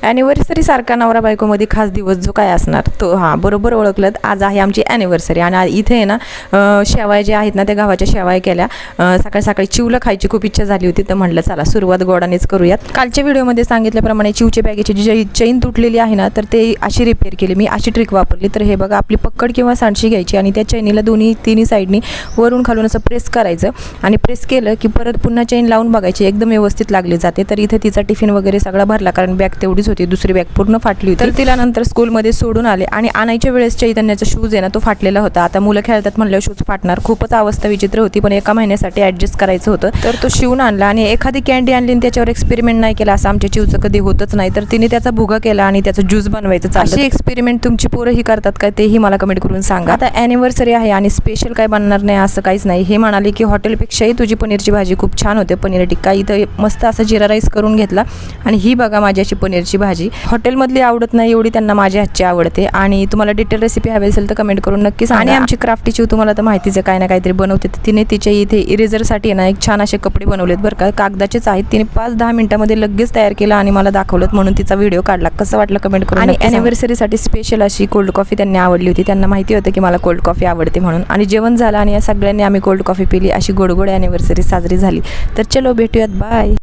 Anniversary सारखा नवरा बायकोमध्ये खास दिवस जो काय असणार तो बरोबर ओळखलं. आज आहे आमची ॲनिव्हर्सरी आणि इथे आहे ना शेवाय ज्या आहेत ना त्या गव्हाच्या शेवाय केल्या. सकाळी सकाळी चिवला खायची खूप इच्छा झाली होती तर म्हटलं चला सुरुवात गोडानेच करूयात. कालच्या व्हिडिओमध्ये सांगितल्याप्रमाणे चिवच्या बॅगेची जी चेन तुटलेली आहे ना तर ते अशी रिपेअर केली मी. अशी ट्रिक वापरली. तर हे बघा आपली पक्कड किंवा सांडशी घ्यायची आणि त्या चेनीला तिन्ही साईडनी वरून खालून असं प्रेस करायचं आणि प्रेस केलं की परत पुन्हा चेन लावून बघायची एकदम व्यवस्थित लागली जाते. तर इथे तिचा टिफिन वगैरे सगळा भरला कारण बॅग तेवढीच होती, दुसरी बॅग पूर्ण फाटली होती. तर तिला नंतर स्कूलमध्ये सोडून आले आणि आणायच्या वेळेस चैतन्याचा शूज आहे ना तो फाटलेला होता. आता मुलं खेळतात म्हणल्यावर शूज फाटणार. खूपच अवस्था विचित्र होती पण एका महिन्यासाठी ॲडजस्ट करायचं होतं तर तो शिवून आणला आणि एखादी कॅन्डी आणली आणि त्याच्यावर एक्सपेरिमेंट नाही केला असं आमच्या चिवचं कधी होतच नाही. तर तिने त्याचा भुगा केला आणि त्याचं ज्यूस बनवायचं चाललं. अशी एक्सपेरिमेंट तुमची पोरंही करतात का तेही मला कमेंट करून सांगा. आता ॲनिव्हर्सरी आहे आणि स्पेशल काय बनणार नाही असं काहीच नाही. हे म्हणाले की हॉटेलपेक्षाही तुझी पनीरची भाजी खूप छान होते. पनीर टिक्का इथं मस्त असा जिरा राईस करून घेतला आणि ही बघा माझी अशी पनीरची भाजी. हॉटेलमधली आवडत नाही एवढी त्यांना माझ्या हातची आवडते. आणि तुम्हाला डिटेल रेसिपी हवी असेल तर कमेंट करून नक्की सांगा. आणि आमची क्राफ्टी चिव तुम्हाला तर माहितीच आहे काय ना काहीतरी बनवते. तर तिने तिच्या इथे इरेझरसाठी ना एक छान असे कपडे बनवलेत बरं का, कागदाचेच आहेत. तिने 5-10 मिनिटांमध्ये लगेच तयार केलं आणि मला दाखवलं म्हणून तिचा व्हिडिओ काढला. कसं वाटलं कमेंट करून. आणि ॲनिव्हर्सरीसाठी स्पेशल अशी कोल्ड कॉफी त्यांनी आवडली होती. त्यांना माहिती होतं की मला कोल्ड कॉफी आवडते म्हणून. आणि जेवण झालं आणि या सगळ्यांनी आम्ही कोल्ड कॉफी पिली. अशी गोड ॲनिव्हर्सरी साजरी झाली. तर चलो भेटूयात, बाय.